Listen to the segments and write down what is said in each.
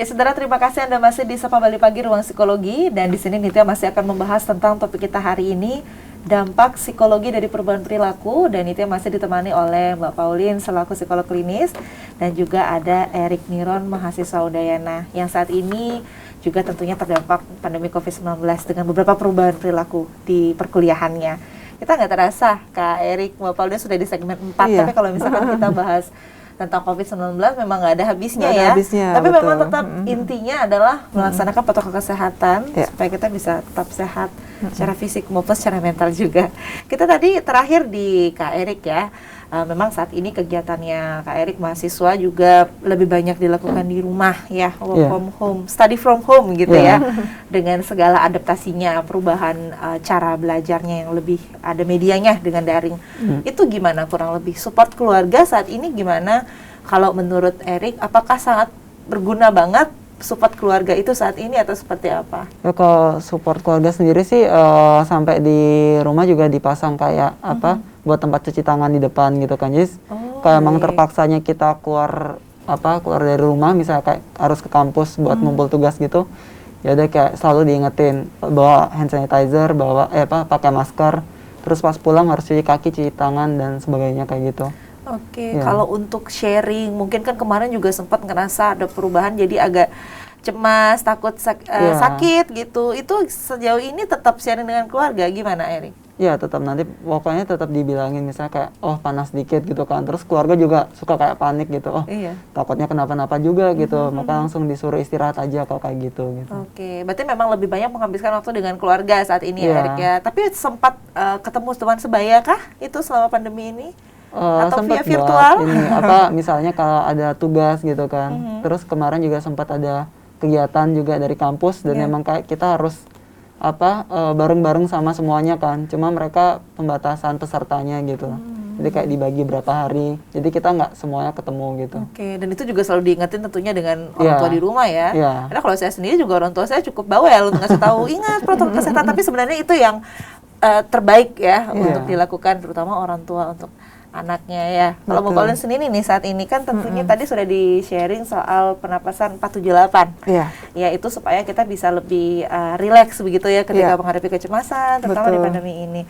Ya, saudara, terima kasih Anda masih di Sapa Bali Pagi Ruang Psikologi, dan di sini Nitya masih akan membahas tentang topik kita hari ini, dampak psikologi dari perubahan perilaku, dan Nitya masih ditemani oleh Mbak Pauline selaku psikolog klinis, dan juga ada Erik Niron, mahasiswa Udayana yang saat ini juga tentunya terdampak pandemi COVID-19 dengan beberapa perubahan perilaku di perkuliahannya. Kita nggak terasa Kak Erik, Mbak Pauline sudah di segmen 4, tapi kalau misalkan kita bahas tentang COVID-19 memang nggak ada habisnya ya. Tapi betul. Memang tetap intinya adalah melaksanakan protokol kesehatan supaya kita bisa tetap sehat secara fisik maupun secara mental juga. Kita tadi terakhir di Kak Erik ya. Memang saat ini kegiatannya Kak Erik mahasiswa juga lebih banyak dilakukan di rumah ya, work from home, study from home gitu ya, dengan segala adaptasinya, perubahan cara belajarnya yang lebih ada medianya dengan daring. Itu gimana kurang lebih support keluarga saat ini gimana? Kalau menurut Erik, apakah sangat berguna banget support keluarga itu saat ini atau seperti apa? Ya, kalau support keluarga sendiri sih sampai di rumah juga dipasang kayak buat tempat cuci tangan di depan gitu kan. Jadi kalau emang terpaksanya kita keluar dari rumah, misalnya kayak harus ke kampus buat ngumpul tugas gitu, ya udah kayak selalu diingetin bawa hand sanitizer, pakai masker, terus pas pulang harus cuci kaki, cuci tangan dan sebagainya kayak gitu. Oke, kalau untuk sharing, mungkin kan kemarin juga sempat ngerasa ada perubahan jadi agak cemas, takut sakit gitu. Itu sejauh ini tetap sharing dengan keluarga gimana, Erik? Ya, tetap nanti pokoknya tetap dibilangin misalnya kayak panas dikit gitu kan. Terus keluarga juga suka kayak panik gitu. Takutnya kenapa-napa juga gitu. Maka langsung disuruh istirahat aja kalau kayak gitu. Oke, berarti memang lebih banyak menghabiskan waktu dengan keluarga saat ini ya, Erik ya. Tapi sempat ketemu teman sebaya kah itu selama pandemi ini? Atau via virtual? Misalnya kalau ada tugas gitu kan. Terus kemarin juga sempat ada kegiatan juga dari kampus dan memang kayak kita harus bareng-bareng sama semuanya kan. Cuma mereka pembatasan pesertanya gitu. Jadi kayak dibagi berapa hari. Jadi kita nggak semuanya ketemu gitu. Oke, dan itu juga selalu diingetin tentunya dengan orang tua di rumah ya. Karena kalau saya sendiri juga orang tua saya cukup bawel untuk ngasih tahu ingat protokol kesehatan. Tapi sebenarnya itu yang terbaik ya untuk dilakukan, terutama orang tua untuk anaknya ya. Kalau Mbak Pauline sendiri nih saat ini kan tentunya tadi sudah di-sharing soal pernapasan 478. Ya, itu supaya kita bisa lebih rileks begitu ya ketika menghadapi kecemasan, terutama di pandemi ini.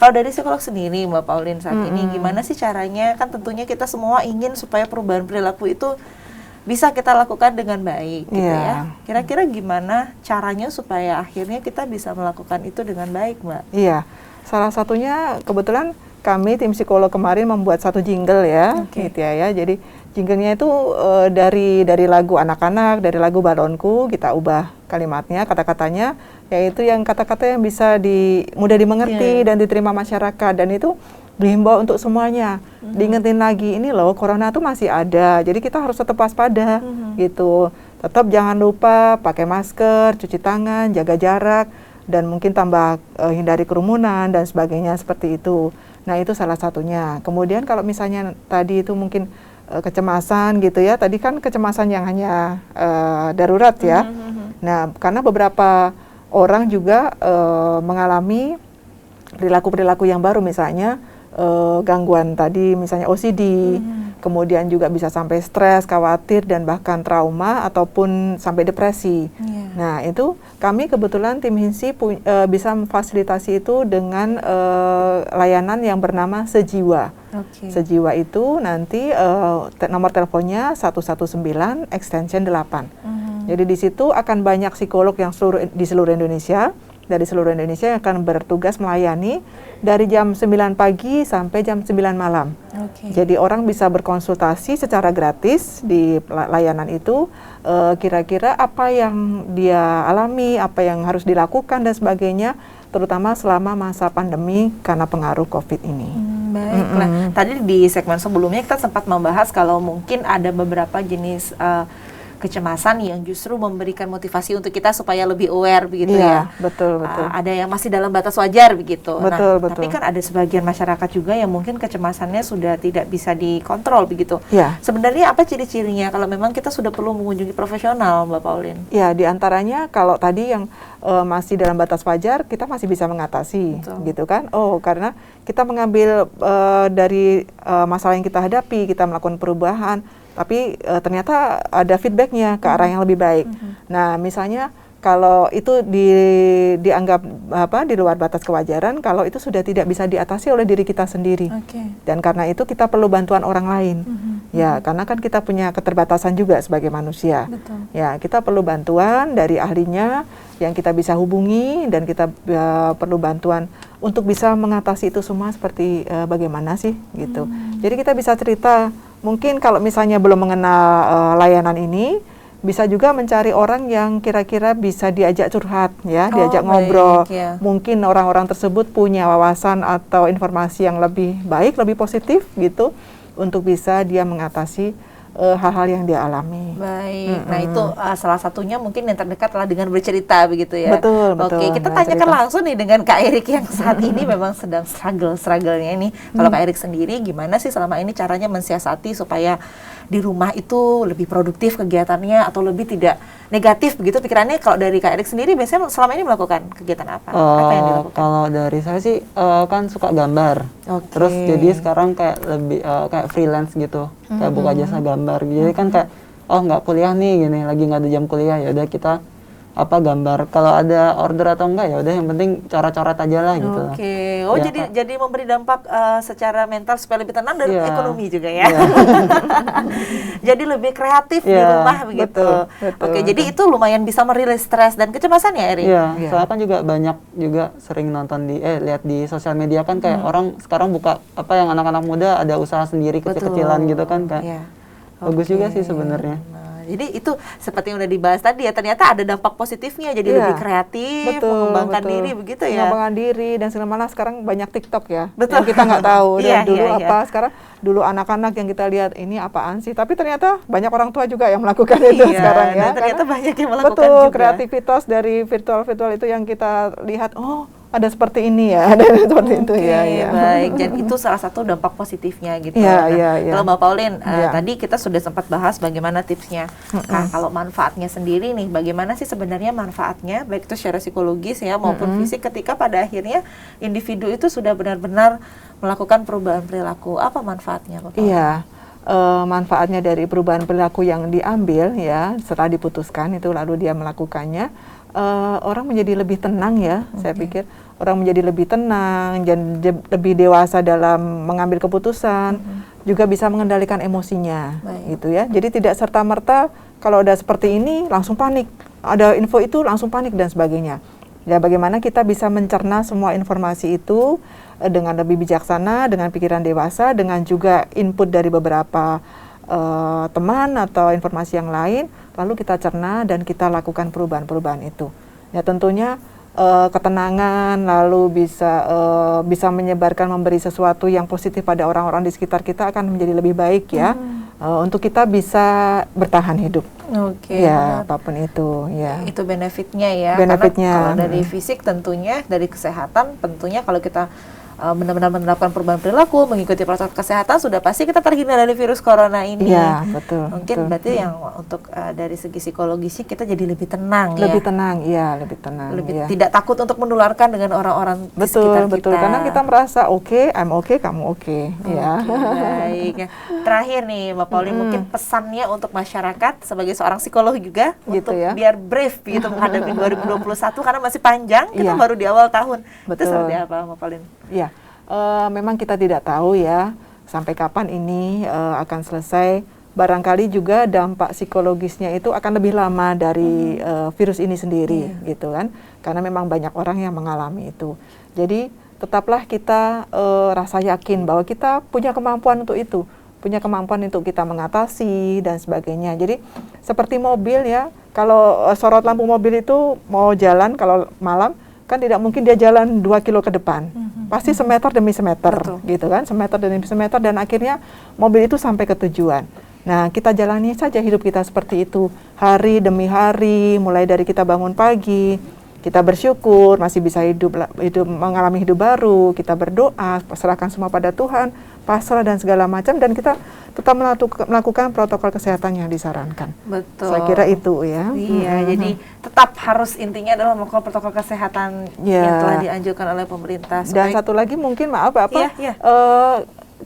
Kalau dari psikolog sendiri Mbak Pauline saat ini gimana sih caranya? Kan tentunya kita semua ingin supaya perubahan perilaku itu bisa kita lakukan dengan baik gitu ya. Kira-kira gimana caranya supaya akhirnya kita bisa melakukan itu dengan baik, Mbak? Iya. Salah satunya kebetulan kami tim psikolog kemarin membuat satu jingle ya, gitu ya. Jadi jinglenya itu dari lagu anak-anak, dari lagu Balonku, kita ubah kalimatnya, kata-katanya, yaitu yang kata-kata yang bisa mudah dimengerti dan diterima masyarakat, dan itu dihimbau untuk semuanya. Diingetin lagi, ini loh corona tuh masih ada, jadi kita harus tetap waspada gitu. Tetap jangan lupa pakai masker, cuci tangan, jaga jarak, dan mungkin tambah hindari kerumunan dan sebagainya seperti itu. Nah, itu salah satunya. Kemudian kalau misalnya tadi itu mungkin kecemasan gitu ya, tadi kan kecemasan yang hanya darurat ya. Nah, karena beberapa orang juga mengalami perilaku-perilaku yang baru, misalnya gangguan tadi, misalnya OCD, kemudian juga bisa sampai stres, khawatir, dan bahkan trauma ataupun sampai depresi. Nah, itu kami kebetulan tim HINSI bisa memfasilitasi itu dengan layanan yang bernama Sejiwa. Sejiwa itu nanti nomor teleponnya 119 extension 8. Jadi di situ akan banyak psikolog yang di seluruh Indonesia. Dari seluruh Indonesia yang akan bertugas melayani dari jam 9 pagi sampai jam 9 malam. Jadi orang bisa berkonsultasi secara gratis di layanan itu, kira-kira apa yang dia alami, apa yang harus dilakukan dan sebagainya, terutama selama masa pandemi karena pengaruh COVID ini. Baiklah, tadi di segmen sebelumnya kita sempat membahas kalau mungkin ada beberapa jenis kecemasan yang justru memberikan motivasi untuk kita supaya lebih aware begitu ya. Betul. Ada yang masih dalam batas wajar begitu. Betul. Tapi kan ada sebagian masyarakat juga yang mungkin kecemasannya sudah tidak bisa dikontrol begitu. Sebenarnya apa ciri-cirinya kalau memang kita sudah perlu mengunjungi profesional, Mbak Pauline? Ya, diantaranya kalau tadi yang masih dalam batas wajar, kita masih bisa mengatasi, gitu kan? Karena kita mengambil dari masalah yang kita hadapi, kita melakukan perubahan, tapi ternyata ada feedbacknya ke arah yang lebih baik. Nah, misalnya kalau itu dianggap di luar batas kewajaran, kalau itu sudah tidak bisa diatasi oleh diri kita sendiri. Dan karena itu kita perlu bantuan orang lain. Ya, karena kan kita punya keterbatasan juga sebagai manusia. Betul. Ya, kita perlu bantuan dari ahlinya yang kita bisa hubungi, dan kita perlu bantuan untuk bisa mengatasi itu semua seperti bagaimana sih gitu. Jadi kita bisa cerita, mungkin kalau misalnya belum mengenal layanan ini, bisa juga mencari orang yang kira-kira bisa diajak curhat, ya, diajak ngobrol. Ya. Mungkin orang-orang tersebut punya wawasan atau informasi yang lebih baik, lebih positif gitu, untuk bisa dia mengatasi hal-hal yang dia alami. Baik, nah itu salah satunya mungkin yang terdekat adalah dengan bercerita begitu ya. Betul. Oke, kita tanyakan langsung nih dengan Kak Erik yang saat ini memang sedang struggle-nya ini. Kalau Kak Erik sendiri gimana sih selama ini caranya mensiasati supaya di rumah itu lebih produktif kegiatannya atau lebih tidak negatif begitu pikirannya? Kalau dari Kak Erik sendiri biasanya selama ini melakukan kegiatan apa? Apa yang dilakukan? Kalau dari saya sih kan suka gambar. Terus jadi sekarang kayak lebih kayak freelance gitu, kayak buka jasa gambar. Jadi kan kayak nggak kuliah nih gini, lagi nggak ada jam kuliah, ya udah kita gambar. Kalau ada order atau enggak, ya udah yang penting coret-coret aja lah gitu. Oke. Oh, ya, jadi memberi dampak secara mental supaya lebih tenang dan ekonomi juga ya. Jadi lebih kreatif di rumah begitu. Betul. Oke, jadi itu lumayan bisa merilis stres dan kecemasan ya, Eri? Iya, soalnya kan juga banyak juga sering nonton lihat di sosial media kan kayak orang sekarang buka yang anak-anak muda ada usaha sendiri kecil-kecilan gitu kan kayak. Bagus juga sih sebenarnya. Jadi itu seperti yang udah dibahas tadi ya, ternyata ada dampak positifnya, jadi lebih kreatif, mengembangkan diri begitu ya. Mengembangkan diri, dan malah sekarang banyak TikTok ya, yang kita nggak tahu. Dan dulu sekarang dulu anak-anak yang kita lihat ini apaan sih, tapi ternyata banyak orang tua juga yang melakukan itu sekarang ya. Dan ternyata banyak yang melakukan juga. Kreativitas dari virtual itu yang kita lihat, ada seperti ini ya, ada seperti itu ya. Baik, dan itu salah satu dampak positifnya gitu. Iya. Kalau Mbak Pauline, tadi kita sudah sempat bahas bagaimana tipsnya. Nah, kalau manfaatnya sendiri nih, bagaimana sih sebenarnya manfaatnya, baik itu secara psikologis ya maupun fisik, ketika pada akhirnya individu itu sudah benar-benar melakukan perubahan perilaku. Apa manfaatnya, Mbak Pauline? Iya. Manfaatnya dari perubahan perilaku yang diambil ya setelah diputuskan itu lalu dia melakukannya, orang menjadi lebih tenang ya. Saya pikir orang menjadi lebih tenang dan lebih dewasa dalam mengambil keputusan, juga bisa mengendalikan emosinya. Gitu ya. Jadi tidak serta-merta kalau ada seperti ini langsung panik, ada info itu langsung panik dan sebagainya. Ya, bagaimana kita bisa mencerna semua informasi itu dengan lebih bijaksana, dengan pikiran dewasa, dengan juga input dari beberapa teman atau informasi yang lain, lalu kita cerna dan kita lakukan perubahan-perubahan itu. Ya, tentunya ketenangan, lalu bisa menyebarkan, memberi sesuatu yang positif pada orang-orang di sekitar kita akan menjadi lebih baik ya, untuk kita bisa bertahan hidup. Ya, apapun itu ya. Itu benefitnya ya. Benefitnya. Karena kalau dari fisik tentunya, dari kesehatan tentunya kalau kita benar-benar menerapkan perubahan perilaku, mengikuti protokol kesehatan, sudah pasti kita terhindar dari virus corona ini. Iya, betul. Mungkin betul. Berarti yang untuk dari segi psikologisnya kita jadi lebih tenang lebih tenang, iya, lebih tenang. Lebih tidak takut untuk menularkan dengan orang-orang di sekitar kita. Betul, karena kita merasa I'm okay, kamu okay. Ya. Baik. Terakhir nih, Mbak Pauline, mungkin pesannya untuk masyarakat sebagai seorang psikolog juga gitu untuk ya. Biar brave gitu menghadapi 2021 karena masih panjang, kita baru di awal tahun. Betul. Itu seperti apa, Mbak Pauline? Ya, memang kita tidak tahu ya sampai kapan ini akan selesai. Barangkali juga dampak psikologisnya itu akan lebih lama dari virus ini sendiri, gitu kan? Karena memang banyak orang yang mengalami itu. Jadi tetaplah kita rasa yakin bahwa kita punya kemampuan untuk itu, punya kemampuan untuk kita mengatasi dan sebagainya. Jadi seperti mobil ya, kalau sorot lampu mobil itu mau jalan kalau malam, kan tidak mungkin dia jalan 2 kilo ke depan, pasti semeter demi semeter. Betul. Gitu kan, semeter demi semeter, dan akhirnya mobil itu sampai ke tujuan. Nah, kita jalani saja hidup kita seperti itu, hari demi hari, mulai dari kita bangun pagi, kita bersyukur masih bisa hidup mengalami hidup baru, kita berdoa, serahkan semua pada Tuhan, pasrah dan segala macam, dan kita tetap melakukan protokol kesehatan yang disarankan. Betul. Saya kira itu ya. Iya, jadi tetap harus intinya adalah melakukan protokol kesehatan yang telah dianjurkan oleh pemerintah. Dan satu lagi mungkin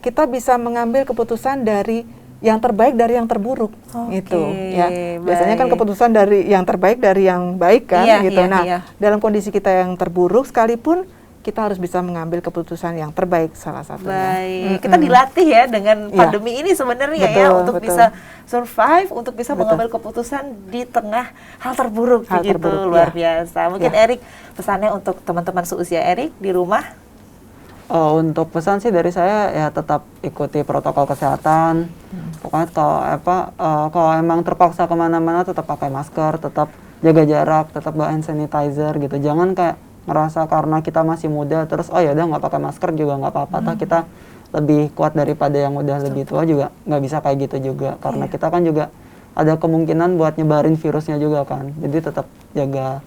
kita bisa mengambil keputusan dari yang terbaik dari yang terburuk, gitu ya. Biasanya kan baik. keputusan dari yang terbaik dari yang baik kan, Iya, gitu. iya, Nah, iya. dalam kondisi kita yang terburuk sekalipun, kita harus bisa mengambil keputusan yang terbaik salah satunya. Baik, kita dilatih ya dengan Iya. pandemi ini sebenarnya ya Betul, untuk betul. bisa survive, untuk bisa Betul. mengambil keputusan di tengah hal terburuk Hal begitu, terburuk, luar ya. biasa. Mungkin Ya. Erik pesannya untuk teman-teman seusia Erik di rumah. Untuk pesan sih dari saya ya tetap ikuti protokol kesehatan. Pokoknya kalau emang terpaksa kemana-mana tetap pakai masker, tetap jaga jarak, tetap bawa hand sanitizer gitu. Jangan kayak ngerasa karena kita masih muda terus oh ya udah nggak pakai masker juga nggak apa-apa. Toh kita lebih kuat daripada yang udah lebih tua juga nggak bisa kayak gitu juga. Karena kita kan juga ada kemungkinan buat nyebarin virusnya juga kan. Jadi tetap jaga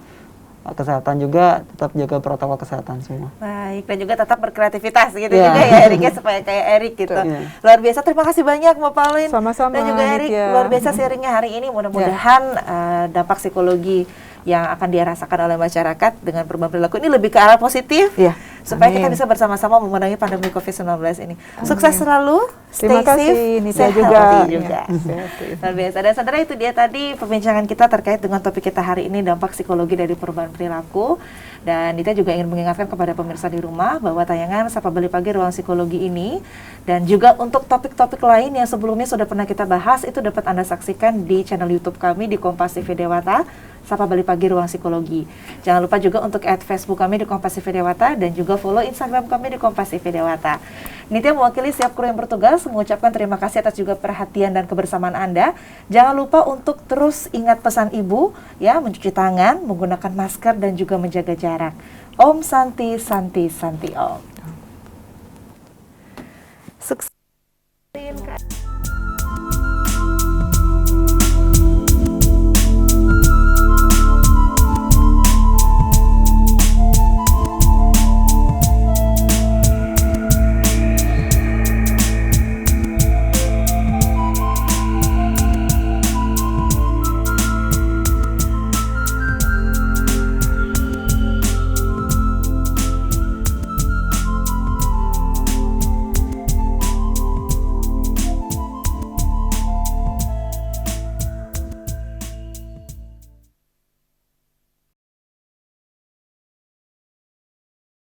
kesehatan juga, tetap jaga protokol kesehatan semua. Baik, dan juga tetap berkreativitas gitu Iya. juga ya Erik ya, supaya kayak Erik gitu. Iya. Luar biasa, terima kasih banyak Mbak Pauline. Sama-sama, Dan juga Erik, Nitya. luar biasa sharingnya hari ini. Mudah-mudahan dampak psikologi yang akan dirasakan oleh masyarakat dengan perubahan perilaku ini lebih ke arah positif. Iya. Supaya kita Amin. bisa bersama-sama memenangi pandemi COVID-19 ini. Sukses selalu, stay Terima kasih, safe, Nitya stay juga. healthy juga. Ya, sehat. Luar biasa. Dan saudara, itu dia tadi perbincangan kita terkait dengan topik kita hari ini, dampak psikologi dari perubahan perilaku. Dan Nitya juga ingin mengingatkan kepada pemirsa di rumah bahwa tayangan Sapa Bali Pagi Ruang Psikologi ini dan juga untuk topik-topik lain yang sebelumnya sudah pernah kita bahas itu dapat Anda saksikan di channel YouTube kami di Kompas TV Dewata, Sapa Bali Pagi Ruang Psikologi. Jangan lupa juga untuk add Facebook kami di Kompas TV Dewata dan juga follow Instagram kami di Kompas TV Dewata. Nitya mewakili setiap kru yang bertugas mengucapkan terima kasih atas juga perhatian dan kebersamaan Anda. Jangan lupa untuk terus ingat pesan Ibu ya, mencuci tangan, menggunakan masker dan juga menjaga jarak. Om Santi Santi Santi Om. Sukses.